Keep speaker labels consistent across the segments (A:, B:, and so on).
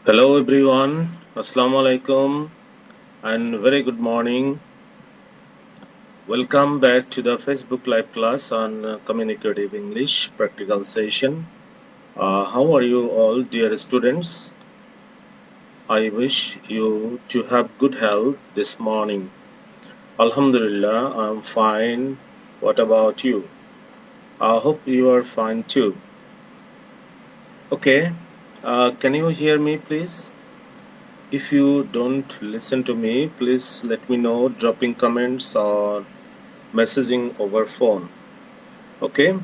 A: Hello everyone, Assalamu alaikum and very good morning. Welcome back to the Facebook Live class on Communicative English practical session. How are you all, dear students? I wish you to have good health this morning. Alhamdulillah, I'm fine. What about you? I hope you are fine too. Okay, can you hear me please? If you don't listen to me, please let me know dropping comments or messaging over phone. Okay.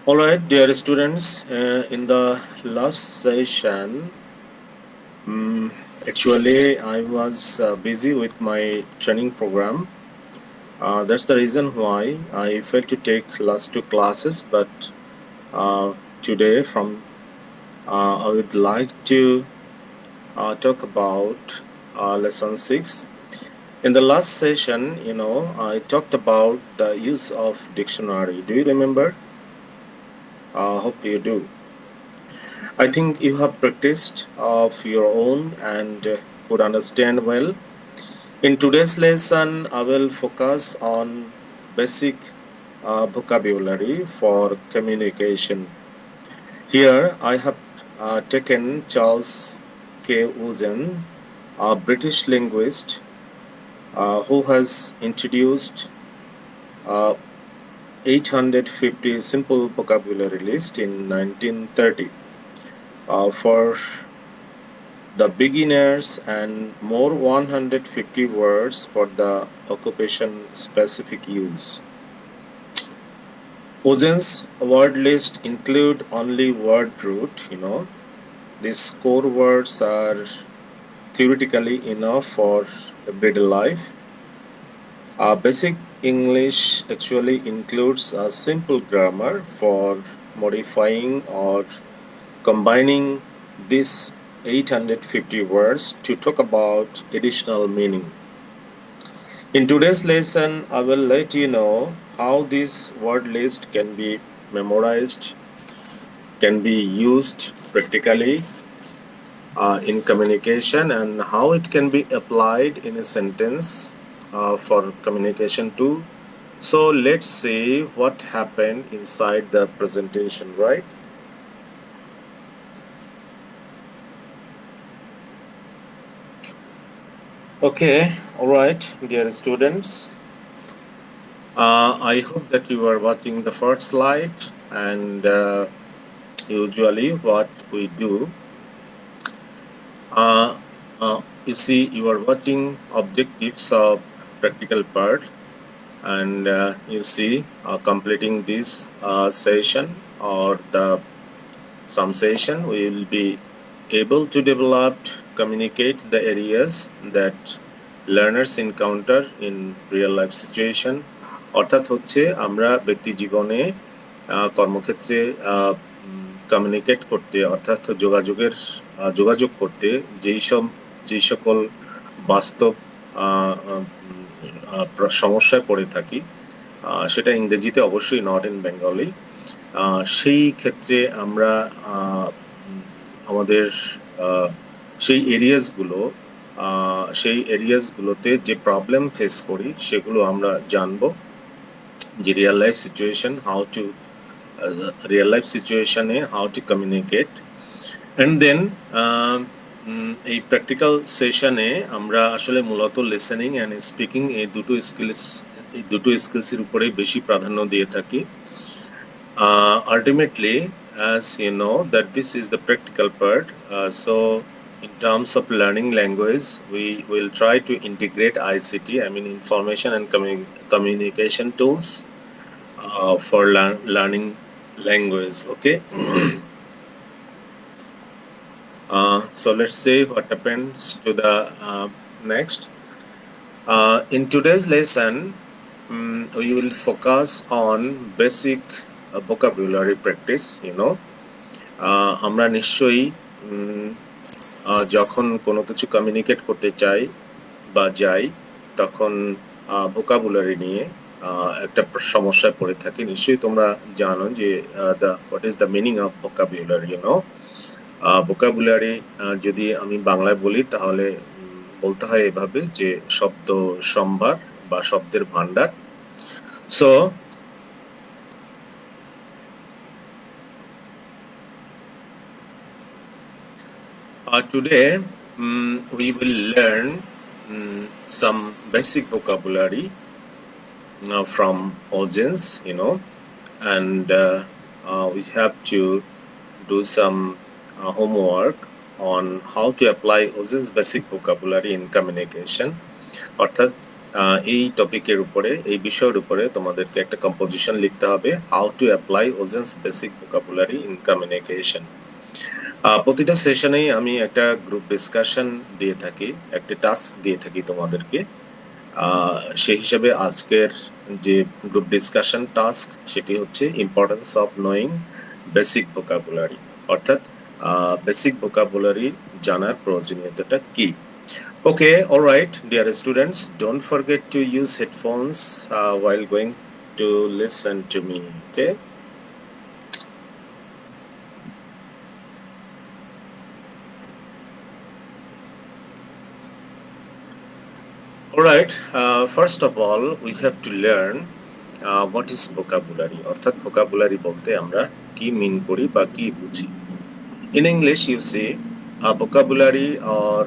A: All right, dear students. In the last session, um, actually, I was busy with my training program. That's the reason why I failed to take last two classes. But uh, today, I would like to talk about lesson 6. In the last session, I talked about the use of dictionary. Do you remember? Hope you do. I think you have practiced of your own and could understand well. In today's lesson, I will focus on basic vocabulary for communication. Here, I have taken Charles K. Wuzen, a British linguist who has introduced uh, 850 simple vocabulary list in 1930 for the beginners and more 150 words for the occupation specific use. Ozen's word list include only word root. These core words are theoretically enough for everyday life. Basic English actually includes a simple grammar for modifying or combining these 850 words to talk about additional meaning. In today's lesson, I will let you know how this word list can be memorized, can be used practically in communication, and how it can be applied in a sentence for communication too. So let's see what happened inside the presentation, right? Okay, all right, dear students. I hope that you are watching the first slide, and usually what we do, uh, you see, you are watching objectives of practical part, and you see completing this session or the some session, we will be able to develop, communicate the areas that learners encounter in real life situation. অর্থাৎ হচ্ছে আমরা ব্যক্তি জীবনে কর্মক্ষেত্রে communicate করতে, অর্থাৎ যোগাযোগ করতে যেই সকল বাস্তব সমস্যায় পড়ে থাকি, সেটা ইংরেজিতে অবশ্যই নট ইন বেঙ্গলি। সেই ক্ষেত্রে আমরা আমাদের আহ, সেই এরিয়াসগুলো সেই এরিয়াসগুলোতে যে প্রবলেম ফেস করি সেগুলো আমরা জানবো, যে real life situation how to real life সিচুয়েশনে how to communicate. And then এই প্র্যাকটিক্যাল সেশনে আমরা আসলে মূলত লিসেনিং অ্যান্ড স্পিকিং এই দুটো স্কিলসের উপরেই বেশি প্রাধান্য দিয়ে থাকি। Ultimately, as you know that this is the practical part, so in terms of learning language, we will try to integrate ICT, I mean information and communication tools for learning language. Okay. So let's see what happens to the next. In today's lesson, we will focus on basic vocabulary practice. আমরা নিশ্চয়ই যখন কোনো কিছু communicate করতে চাই বা যাই তখন ভোকাবুলারি নিয়ে একটা সমস্যায় পড়ে থাকি। নিশ্চয়ই তোমরা জানো যে what is the meaning of vocabulary, vocabulary যদি আমি বাংলায় বলি তাহলে বলতে হয় এভাবে যে শব্দ সম্ভার বা শব্দের ভান্ডার। So today we will learn some basic vocabulary from Ozens, and we have to do some homework on how to apply Ozens basic vocabulary in communication. অর্থাৎ এই টপিকের উপরে, এই বিষয়ের উপরে তোমাদেরকে একটা কম্পোজিশন লিখতে হবে, how to apply Ogden's basic vocabulary in communication. প্রতিটা সেশনেই আমি একটা গ্রুপ ডিসকাশন দিয়ে থাকি, একটা টাস্ক দিয়ে থাকি তোমাদেরকে। সেই হিসাবে আজকের যে গ্রুপ ডিসকাশন টাস্ক সেটি হচ্ছে importance of knowing basic vocabulary, অর্থাৎ বেসিক ভোকাবুলারি জানার প্রয়োজনীয়তাটা কি। Okay, all right, dear students, don't forget to use headphones while going to listen to me, okay? All right, first of all, we have to learn what is vocabulary, অর্থাৎ vocabulary বলতে আমরা কি মিন করি বা কি বুঝি। In English, you see, a vocabulary, or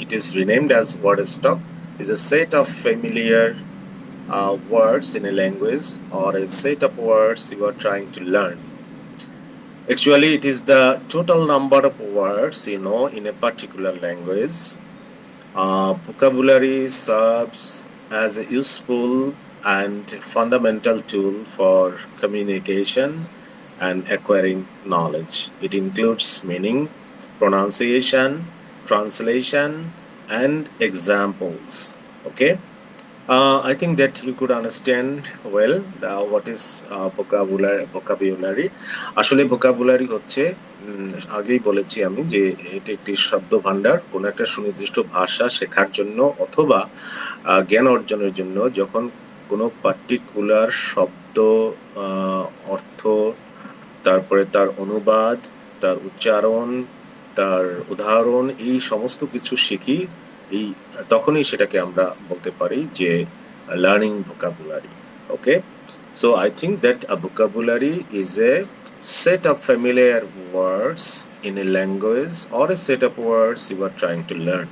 A: it is renamed as word stock, is a set of familiar words in a language or a set of words you are trying to learn. Actually, it is the total number of words in a particular language. Vocabulary serves as a useful and fundamental tool for communication and acquiring knowledge. It includes meaning, pronunciation, translation, and examples. Okay. I think that you could understand well what is vocabulary. আসলে vocabulary হচ্ছে আগেই বলেছি আমি যে এটি একটি শব্দ ভান্ডার, কোন একটা সুনির্দিষ্ট ভাষা শেখার জন্য অথবা জ্ঞান অর্জনের জন্য যখন কোনো পার্টিকুলার শব্দ, অর্থ, তারপরে তার অনুবাদ, তার উচ্চারণ, তার উদাহরণ, এই সমস্ত কিছু শিখি, তখনই সেটাকে আমরা বলতে পারি যে learning vocabulary. Okay, so I think that a vocabulary is a set of familiar words in a language or a set of words you are trying to learn,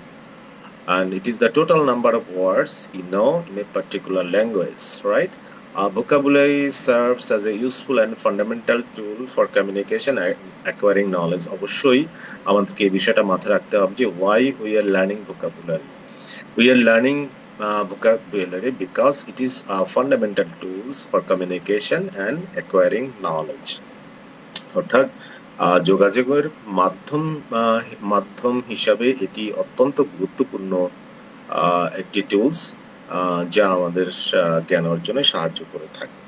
A: and it is the total number of words you know in a particular language, right? Vocabulary serves as a useful and fundamental tool for communication and acquiring knowledge. অবশ্যই আমাদেরকে এই বিষয়টা মাথায় রাখতে হবে যে why we are learning vocabulary. We are learning vocabulary because it is fundamental tools for communication and acquiring knowledge. অর্থাৎ যোগাযোগের মাধ্যম হিসাবে এটি অত্যন্ত গুরুত্বপূর্ণ একটি টুলস যা আমাদের জ্ঞান অর্জনে সাহায্য করে থাকে।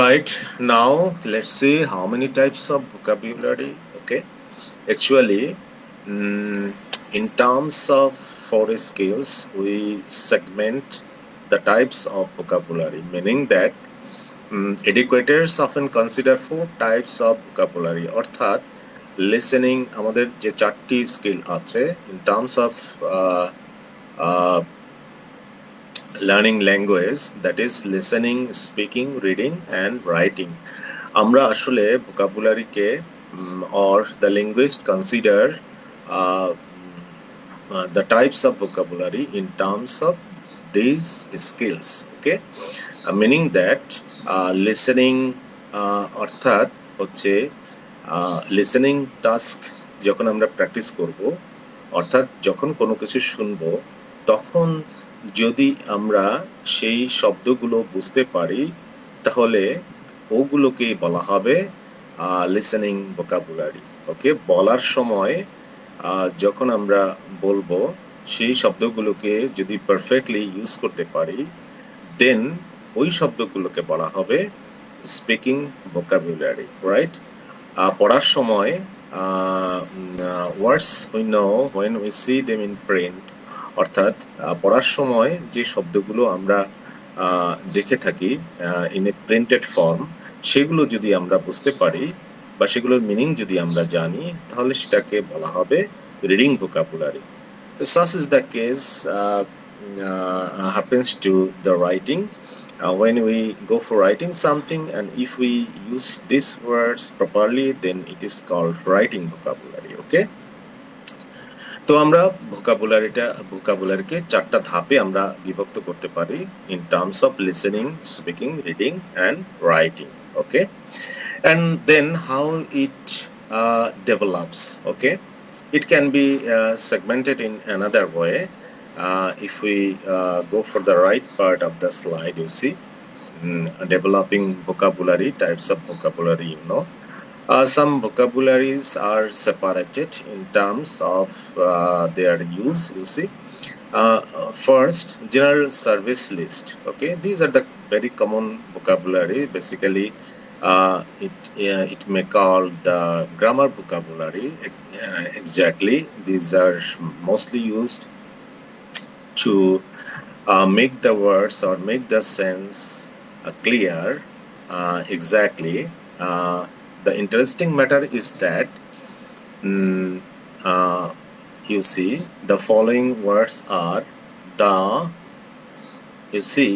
A: Right, now let's see how many types of vocabulary. Okay, actually, in terms of 4 skills, we segment the types of vocabulary, meaning that educators often consider 4 types of vocabulary. অর্থাৎ লিসেনিং আমাদের যে 4টি স্কিল আছে, in terms of learning language, that is listening, speaking, reading and writing, আমরা আসলে vocabulary-কে or the linguist consider the types of vocabulary in terms of these skills. Okay, meaning that listening অর্থাৎ হচ্ছে listening task যখন আমরা practice করব, অর্থাৎ যখন কোনো কিছু শুনবো তখন যদি আমরা সেই শব্দগুলো বুঝতে পারি তাহলে ওগুলোকেই বলা হবে লিসেনিং ভোকাবুলারি। ওকে, বলার সময় যখন আমরা বলবো সেই শব্দগুলোকে যদি পারফেক্টলি ইউজ করতে পারি, দেন ওই শব্দগুলোকে বলা হবে স্পিকিং ভোকাবুলারি, রাইট? পড়ার সময় ওয়ার্ডস we know when we see them in print, অর্থাৎ পড়ার সময় যে শব্দগুলো আমরা দেখে থাকি ইন এ প্রিন্টেড ফর্ম, সেগুলো যদি আমরা বুঝতে পারি বা সেগুলোর মিনিং যদি আমরা জানি, তাহলে সেটাকে বলা হবে reading vocabulary. Such is the case happens to the writing. When we go for writing something, and if we use these words properly, then it is called writing vocabulary. Okay. তো আমরা ভোকাবুলারিকে চারটা ধাপে আমরা বিভক্ত করতে পারি in terms of listening, speaking, reading, and writing. Okay. And then how it develops. Okay. It can be segmented in another way. If we go for the right part of the slide, you see developing vocabulary, types of vocabulary, some vocabularies are separated in terms of their use, you see. First, general service list. Okay, these are the very common vocabulary. Basically, it may call the grammar vocabulary. Exactly, these are mostly used to make the words or make the sense clear. Exactly. The interesting matter is that you see the following words are the, you see,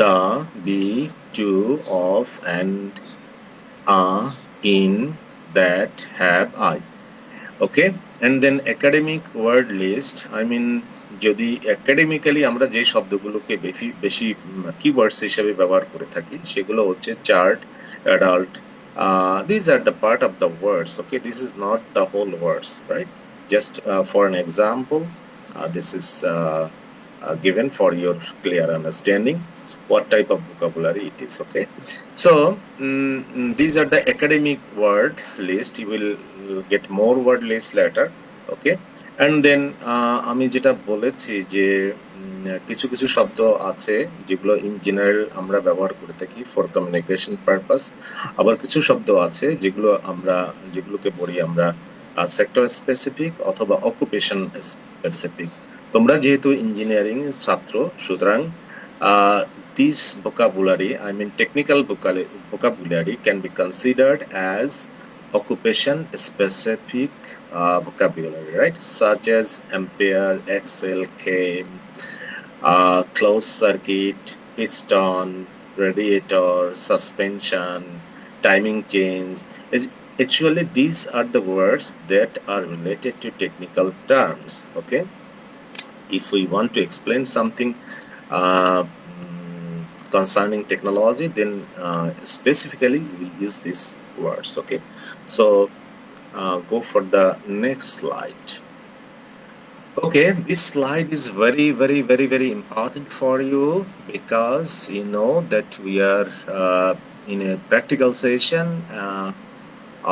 A: the, be, to, of, and, in, that, have, I. Okay, and then academic word list. I mean, যদি academically আমরা যে শব্দগুলোকে বেশি বেশি keywords হিসেবে ব্যবহার করে থাকি, সেগুলো হচ্ছে chart, adult. These are the part of the words. Okay, this is not the whole words, right? Just for an example, this is given for your clear understanding what type of vocabulary it is. Okay, so these are the academic word list. You will get more word list later. Okay, and then আমি যেটা বলেছি যে কিছু কিছু শব্দ আছে যেগুলো in general আমরা ব্যবহার করে থাকি ফর কমিউনিকেশন পারপাস, আবার কিছু শব্দ আছে যেগুলোকে বলি আমরা সেক্টর স্পেসিফিক অথবা অকুপেশন স্পেসিফিক। তোমরা যেহেতু ইঞ্জিনিয়ারিং ছাত্র, সুতরাং this vocabulary, I mean technical vocabulary, can be considered as occupation specific vocabulary, right? Such as ampere, excel, chem, closed circuit, piston, radiator, suspension, timing change. Actually, these are the words that are related to technical terms. Okay, if we want to explain something concerning technology, then specifically we use these words. Okay, so go for the next slide. Okay, this slide is very, very, very, very important for you, because you know that we are in a practical session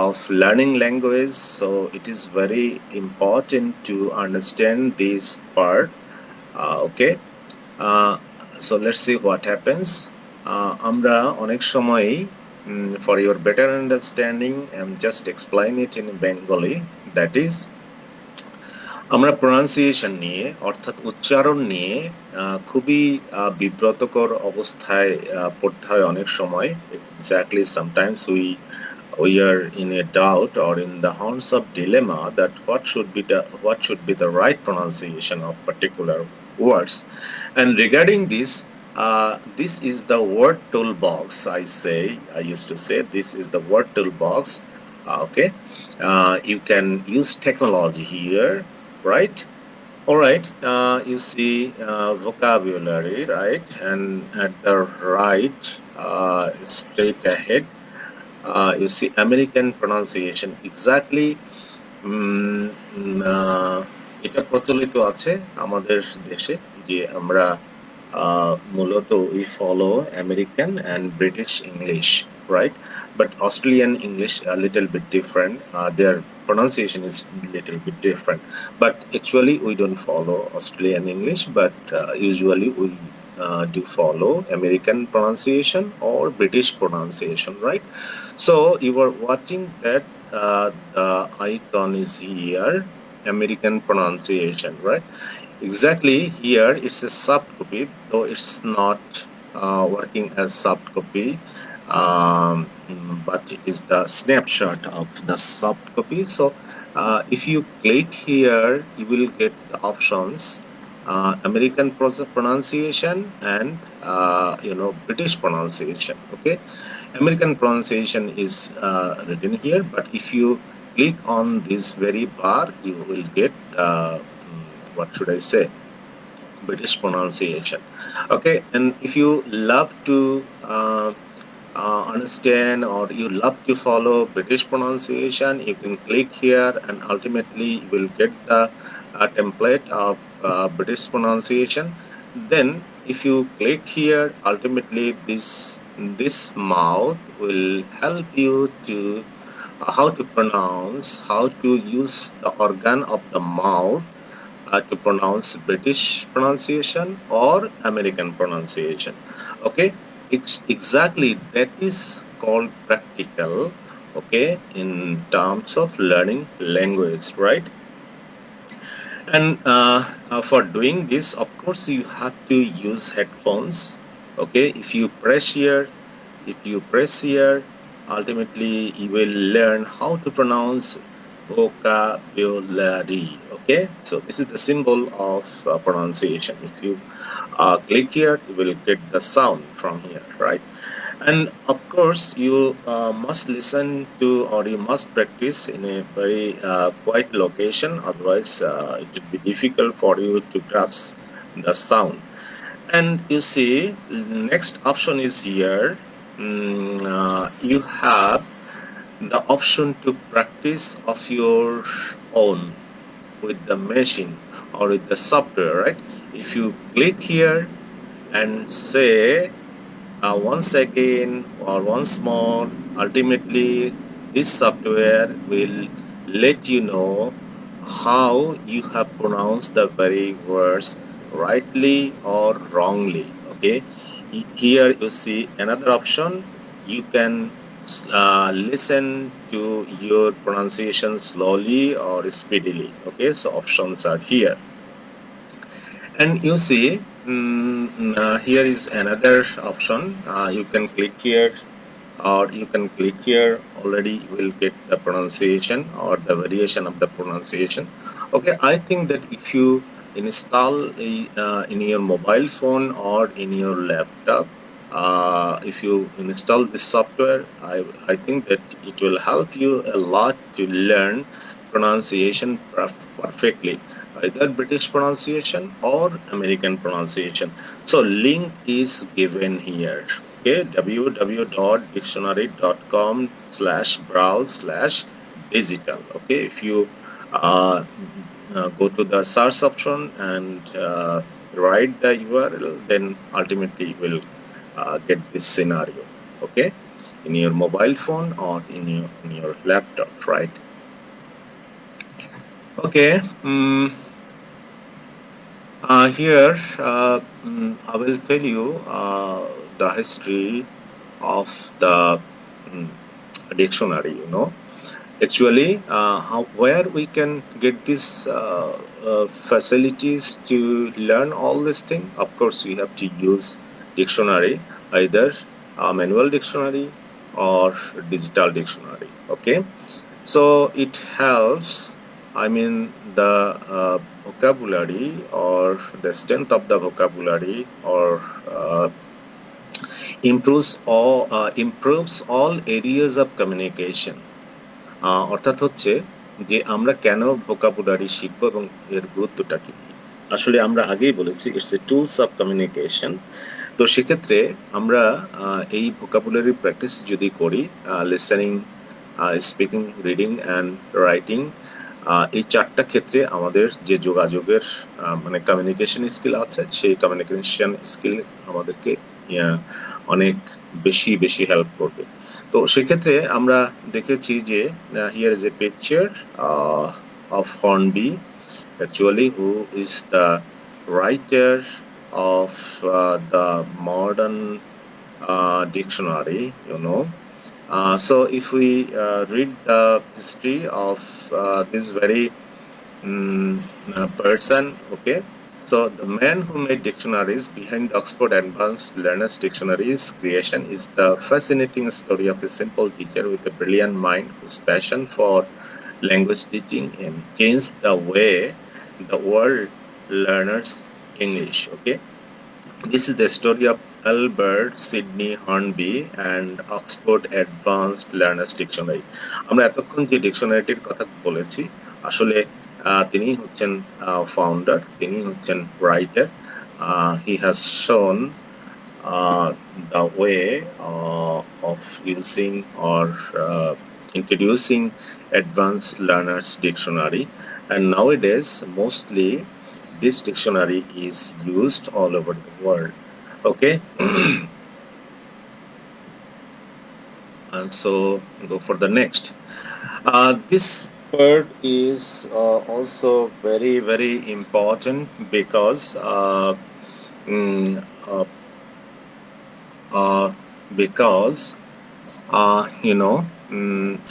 A: of learning language, so it is very important to understand this part. Okay, so let's see what happens. আমরা অনেক সময় for your better understanding, just explain it in Bengali, that is আমরা pronunciation নিয়ে অর্থাৎ উচ্চারণ নিয়ে খুবই বিব্রতকর অবস্থায় পড়তে হয় অনেক সময়। Exactly, sometimes we are in a doubt or in the horns of dilemma that what should be the right pronunciation of particular words. And regarding this, this is the word toolbox. I used to say this is the word toolbox. Okay, you can use technology here, right? All right, you see vocabulary, right? And at the right, straight ahead, you see American pronunciation. Exactly, এটা প্রচলিত আছে আমাদের দেশে যে আমরা মূলত we follow American and British English, right? But Australian English a little bit different. Their pronunciation is a little bit different. But actually, we don't follow Australian English, but usually we do follow American pronunciation or British pronunciation, right? So you are watching that the icon is here, American pronunciation, right? Exactly, here it's a soft copy, though it's not working as soft copy, but it is the snapshot of the soft copy. So if you click here, you will get the options: American pronunciation and British pronunciation. Okay, American pronunciation is written here, but if you click on this very bar, you will get the what should I say, British pronunciation. Okay, and if you love to understand or you love to follow British pronunciation, you can click here and ultimately you will get the template of British pronunciation. Then if you click here, ultimately this mouth will help you to how to pronounce, how to use the organ of the mouth to pronounce British pronunciation or American pronunciation. Okay, it's exactly that is called practical. Okay, in terms of learning language, right? And for doing this, of course, you have to use headphones. Okay, if you press here, ultimately you will learn how to pronounce vocabulary. Okay, so this is the symbol of pronunciation. If you click here, you will get the sound from here, right? And of course, you must listen to or you must practice in a very quiet location, otherwise, it would be difficult for you to grasp the sound. And you see, next option is here. You have the option to practice of your own with the machine or with the software, right? If you click here and say once again or once more, ultimately, this software will let you know how you have pronounced the very words rightly or wrongly. Okay, here you see another option. You can listen to your pronunciation slowly or speedily. Okay, so options are here. And you see, here is another option. You can click here or you can click here. Already you will get the pronunciation or the variation of the pronunciation. Okay, I think that if you install in your mobile phone or in your laptop, if you install this software, I think that it will help you a lot to learn pronunciation perfectly, either British pronunciation or American pronunciation. So link is given here. Okay, www.dictionary.com/browse/digital. Okay, if you uh, go to the search option and write the URL, then ultimately you will get this scenario. Okay, in your mobile phone or in your laptop, right? Okay. Here, I will tell you the history of the mm, dictionary. Actually, how where we can get these facilities to learn all this thing. Of course, we have to use dictionary, either manual dictionary or digital dictionary. Okay, so it helps. I mean, the vocabulary or the strength of the vocabulary or improves all areas of communication. অর্থাৎ হচ্ছে যে আমরা কেন vocabulary শিখবো এবং এর গুরুত্বটা কি। আসলে আমরা আগেই বলেছি it's a tools of communication. তো সেক্ষেত্রে আমরা এই ভোকাবুলারি প্র্যাকটিস যদি করি, listening, speaking, reading and writing, এই চারটা ক্ষেত্রে আমাদের যে যোগাযোগের মানে কমিউনিকেশন স্কিল আছে, সেই কমিউনিকেশন স্কিল আমাদেরকে আহ, অনেক বেশি বেশি হেল্প করবে। তো সেক্ষেত্রে আমরা দেখেছি যে here is a picture of Hornby, actually, who is the writer of the modern dictionary, so if we read the history of this very person, okay. So the man who made dictionaries behind the Oxford Advanced Learners Dictionary's creation is the fascinating story of a simple teacher with a brilliant mind whose passion for language teaching and changed the way the world learns English. Okay, this is the story of Albert Sidney Hornby and Oxford Advanced Learners Dictionary. আমরা এতক্ষণ যে ডিকশনারিটির কথা বলেছি, আসলে তিনি হচ্ছেন founder, তিনি হচ্ছেন writer. He has shown the way of using or introducing advanced learners dictionary, and nowadays mostly this dictionary is used all over the world. Okay. And so go for the next. This word is also very very important because mm, uh, uh, because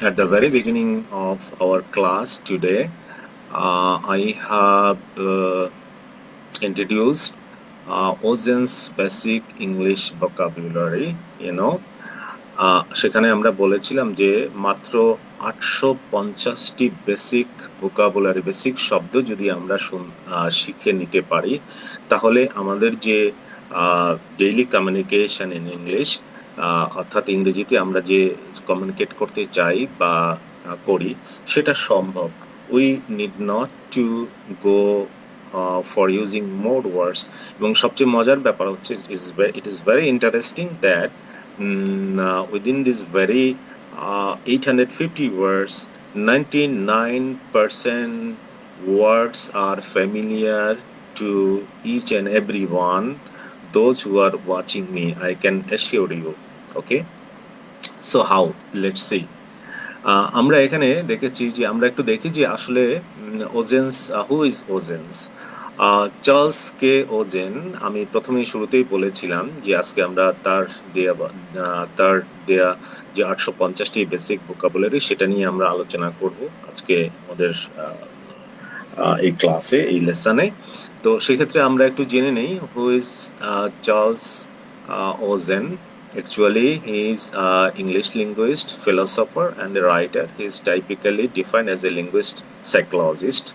A: at the very beginning of our class today, I have introduced Ozen's basic English vocabulary. সেখানে আমরা বলেছিলাম যে মাত্র 850টি basic vocabulary, basic শব্দ যদি আমরা শিখে নিতে পারি, তাহলে আমাদের যে ডেইলি কমিউনিকেশন ইন ইংলিশ, অর্থাৎ ইংরেজিতে আমরা যে কমিউনিকেট করতে চাই বা করি, সেটা সম্ভব. We need not to go for using more words. এবং সবচেয়ে মজার ব্যাপার হচ্ছে it is very interesting that within this very 850 words, 99% words are familiar to each and every one, those who are watching me, I can assure you. Okay, so how? Let's see. আমরা এখানে দেখেছি যে আমরা একটু দেখি যে আসলে Ogden's, who is Ogden's? Charles K ওজেন, আমি প্রথমেই শুরুতেই বলেছিলাম যে আজকে আমরা তার দেয়া যে 850টি বেসিক ভোকাবুলারি, সেটা নিয়ে আমরা আলোচনা করব আজকে আমাদের এই ক্লাসে, এই লেসনে. তো সেক্ষেত্রে আমরা একটু জেনে নেই who is Charles ozone. Actually, he is an English linguist, philosopher, and a writer. He is typically defined as a linguist psychologist.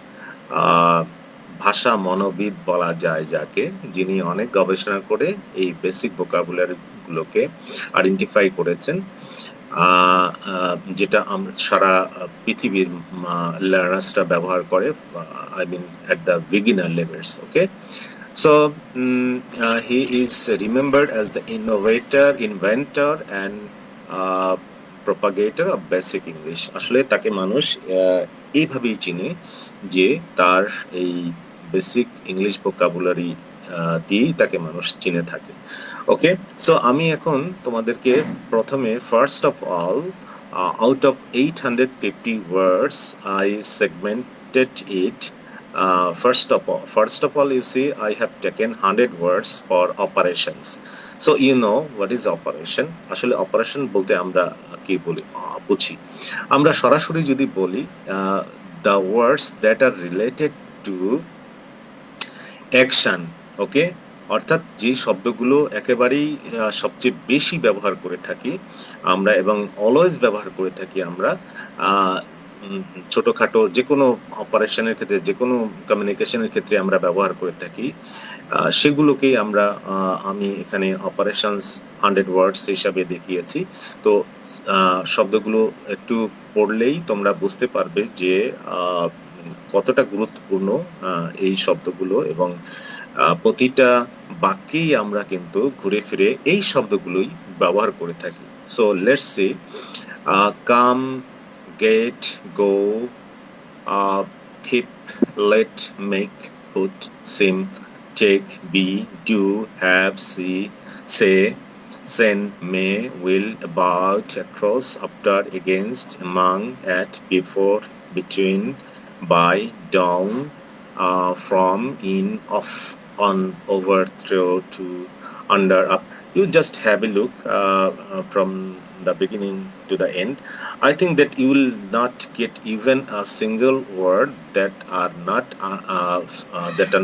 A: ভাষা মনোবিদ বলা যায় যাকে, যিনি অনেক গবেষণা করে এই বেসিক ভোকাবুলারিগুলোকে আইডেন্টিফাই করেছেন, যেটা সারা পৃথিবীর লার্নার্সরা ব্যবহার করে, I mean at the beginner levels. Okay, so he is remembered as the inventor and propagator of basic English. আসলে তাকে মানুষ এইভাবেই চিনে যে তার এই বেসিক ইংলিশ ভোকাবুলারি দিয়েই তাকে মানুষ চিনে থাকে. ওকে, সো আমি এখন তোমাদেরকে প্রথমে first of all, out of 850 words I segmented it. First of all, you see, I have taken 100 words for operations. So you know what is operation? আসলে অপারেশন বলতে আমরা কি বলি, বুঝি আমরা সরাসরি যদি বলি, the words that are related to action. ওকে, অর্থাৎ যে শব্দগুলো একেবারেই সবচেয়ে বেশি ব্যবহার করে থাকি আমরা এবং অলওয়েজ ব্যবহার করে থাকি আমরা ছোটখাটো যে কোনো অপারেশনের ক্ষেত্রে, যে কোনো কমিউনিকেশনের ক্ষেত্রে আমরা ব্যবহার করে থাকি, সেগুলোকেই আমি এখানে অপারেশনস 100 ওয়ার্ডস হিসাবে দেখিয়েছি. তো শব্দগুলো একটু পড়লেই তোমরা বুঝতে পারবে যে কতটা গুরুত্বপূর্ণ এই শব্দগুলো, এবং প্রতিটা বাক্যেই আমরা কিন্তু ঘুরে ফিরে এই শব্দগুলোই ব্যবহার করে থাকি. So let's see, come, get, go, keep, let, make, put, seem, take, be, do, have, see, say, send, may, will, about, across, after, against, among, at, before, between, by, down, from, in, on, over, through, to, under, up. You just have a look from the beginning to the end. I think that you will not get even a single word that are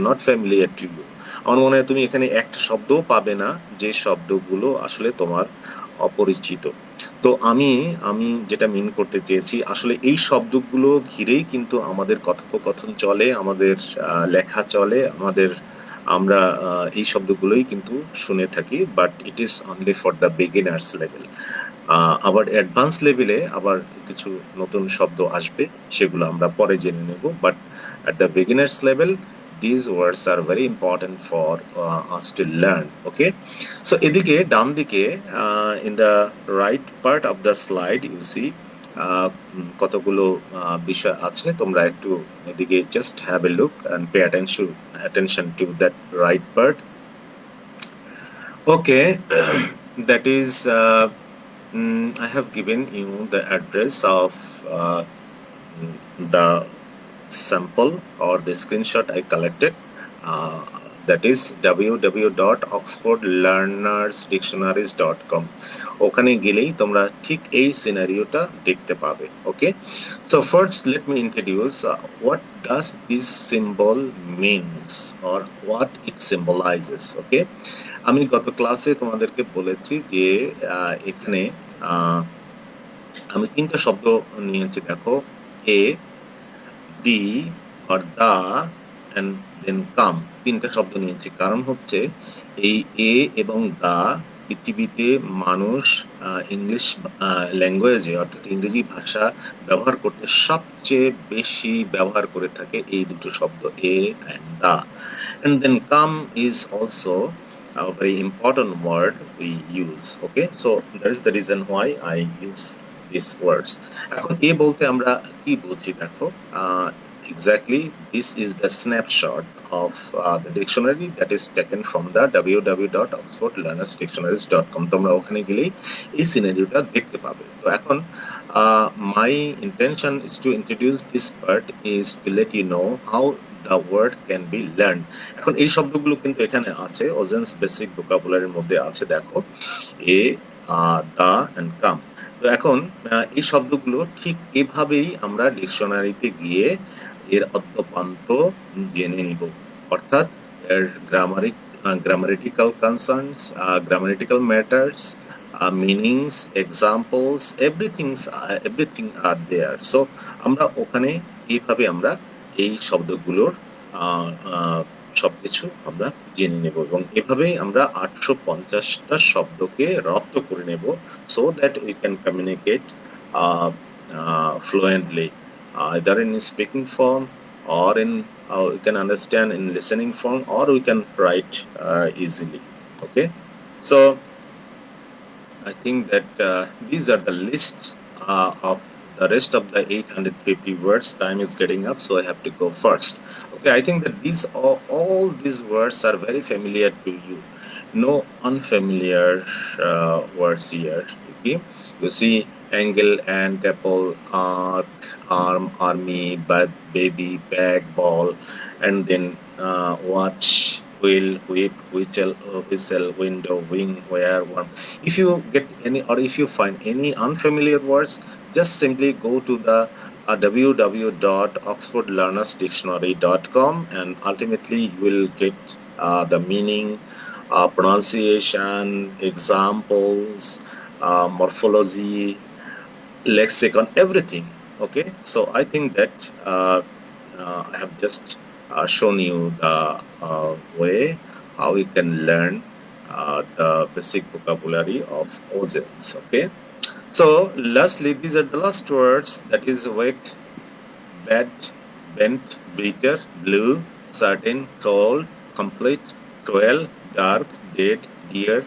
A: not familiar to you. আমার মনে হয় তুমি এখানে একটা শব্দও পাবে না যে শব্দগুলো আসলে তোমার অপরিচিত। তো আমি আমি যেটা মিন করতে চেয়েছি, আসলে এই শব্দগুলো ঘিরেই কিন্তু আমাদের কথোপকথন চলে, আমাদের লেখা চলে, আমরা এই শব্দগুলোই কিন্তু শুনে থাকি, but it is only for the beginners level. আবার অ্যাডভান্স লেভেলে আবার কিছু নতুন শব্দ আসবে, সেগুলো আমরা পরে জেনে নেব, but at the beginners level these words are very important for us to learn. Okay, so এদিকে ডান দিকে in the right part of the slide you see কতগুলো বিষয় আছে, তোমরা একটু এদিকে just have a look and pay attention to that right part. Okay, that is I have given you the address of the sample or the screenshot I collected. Uh, that is www.oxfordlearnersdictionaries.com. ওখানে গেলেই তোমরা ঠিক এই সিনারিওটা দেখতে পাবে। ওকে, so first let me introduce what does this symbol means or what it symbolizes. Okay, আমি গত ক্লাসে তোমাদেরকে বলেছি যে এখানে আমি তিনটা শব্দ নিয়েছি, দেখো, এ, দি or the and then come, তিনটা শব্দ নিয়েছি। কারণ হচ্ছে এই এ এবং দা পৃথিবীতে মানুষ ইংলিশ ল্যাঙ্গুয়েজে অর্থাৎ ইংরেজি ভাষা ব্যবহার করতে সবচেয়ে বেশি ব্যবহার করে থাকে এই দুটো শব্দ, এ and the. And then come is also a very important word we use. Okay, so that is the reason why I use these words. এখন এ বলতে আমরা কি বুঝি, দেখো, exactly this is the snapshot of the dictionary that is taken from the www.oxfordlearnersdictionaries.com. তোমরা ওখানে গেলেই এই সিনারিওটা দেখতে পাবে। তো এখন my intention is to introduce this part is to let you know how the word can be learned. এখন এই শব্দগুলো কিন্তু এখানে আছে, ওজেন্স বেসিক ভোকাবুলারির মধ্যে আছে, দেখো, এ, দা এন্ড কাম। তো এখন এই শব্দগুলো ঠিক এভাবেই আমরা ডিকশনারিতে গিয়ে এর অদ্যপান্ত জেনে নিব, অর্থাৎ এর grammatical concerns, grammatical matters, meanings, examples, everything are there. So আমরা ওখানে এইভাবে আমরা এই শব্দগুলোর সবকিছু আমরা জেনে নেব এবং এভাবেই আমরা 850টা শব্দকে রপ্ত করে নেব, so that we can communicate fluently, either in speaking form or in we can understand in listening form, or we can write easily. Okay, so I think that these are the list of the rest of the 850 words. Time is getting up, so I have to go first. Okay, I think that all these words are very familiar to you. No unfamiliar words here. Okay, you see angle, ant, apple, arc, arm, army, bud, baby, bag, ball, and then watch, wheel, whip, whistle, window, wing, where, worm. If you get any, or if you find any unfamiliar words, just simply go to the www.oxfordlearnersdictionary.com, and ultimately you will get the meaning, pronunciation, examples, morphology, lexicon, everything. Okay, so I think that I have just shown you the way how you can learn the basic vocabulary of oceans. Okay, so lastly, these are the last words, that is wet, bad, bent, bitter, blue, certain, cold, complete, cruel, dark, dead, dear,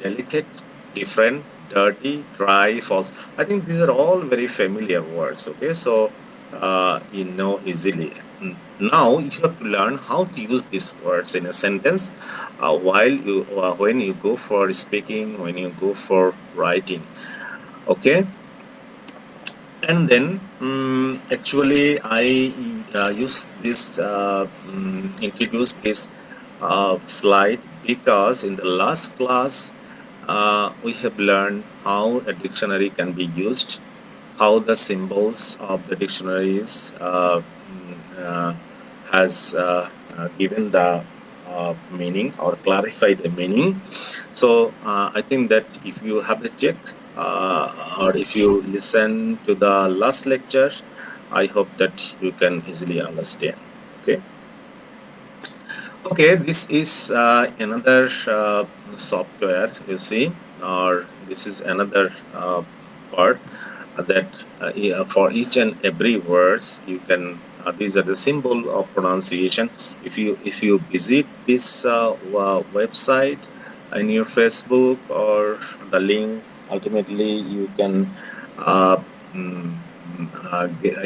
A: delicate, different, dirty, dry, false. I think these are all very familiar words. Okay, so you know easily. Now you have to learn how to use these words in a sentence when you go for speaking, when you go for writing. Okay, and then actually I introduce this slide, because in the last class we have learned how a dictionary can be used, how the symbols of the dictionaries has given the meaning or clarified the meaning. So I think that if you have a check or if you listen to the last lecture, I hope that you can easily understand. Okay. Okay, this is another software, you see, or this is another part that for each and every words you can. These are the symbol of pronunciation. If you visit this website in your Facebook or the link, ultimately you can uh, mm,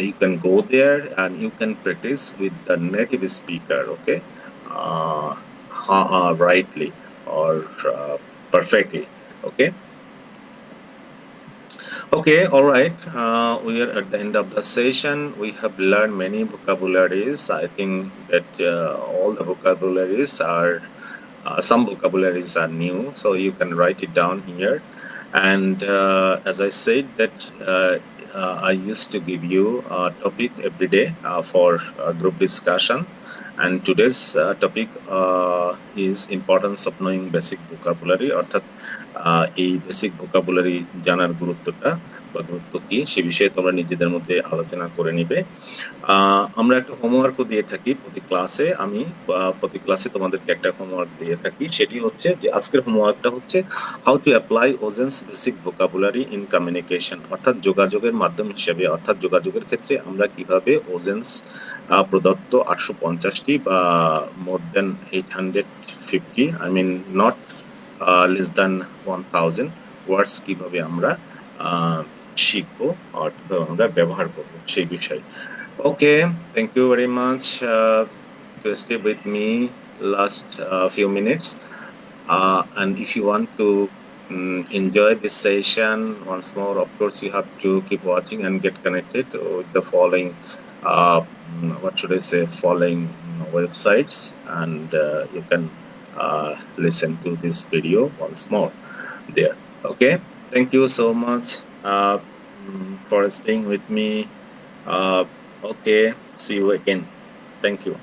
A: you can go there and you can practice with the native speaker. Okay, rightly or perfectly. Okay. Okay, all right. We are at the end of the session. We have learned many vocabularies. I think that all the vocabularies are, some vocabularies are new, so you can write it down here. And as I said, that I used to give you a topic every day for group discussion. And today's topic is importance of knowing basic vocabulary, অর্থাৎ এই basic vocabulary জানার গুরুত্বটা বা গুরুত্ব কি সে বিষয়ে তোমরা নিজেদের মধ্যে আলোচনা করে নিবে। আমরা একটা হোমওয়ার্কও দিয়ে থাকি প্রতি ক্লাসে। আমি প্রতি ক্লাসে তোমাদেরকে একটা হোমওয়ার্ক দিয়ে থাকি, সেটি হচ্ছে যে আজকের হোমওয়ার্কটা হচ্ছে how to apply Ogden's basic vocabulary in communication, অর্থাৎ যোগাযোগের মাধ্যম হিসেবে, অর্থাৎ যোগাযোগের ক্ষেত্রে আমরা কিভাবে ওজেন্স প্রদত্ত 850টি বা more than 850, I mean not less than 1000 words কিভাবে আমরা শিখবো অর্থাৎ আমরা ব্যবহার করবো সেই বিষয়। Okay, thank you very much to stay with me last few minutes. And if you want to enjoy this session once more, of course, you have to keep watching and get connected with the following, what should I say, following websites, and you can listen to this video once more there. Okay, thank you so much for staying with me. Okay, see you again. Thank you.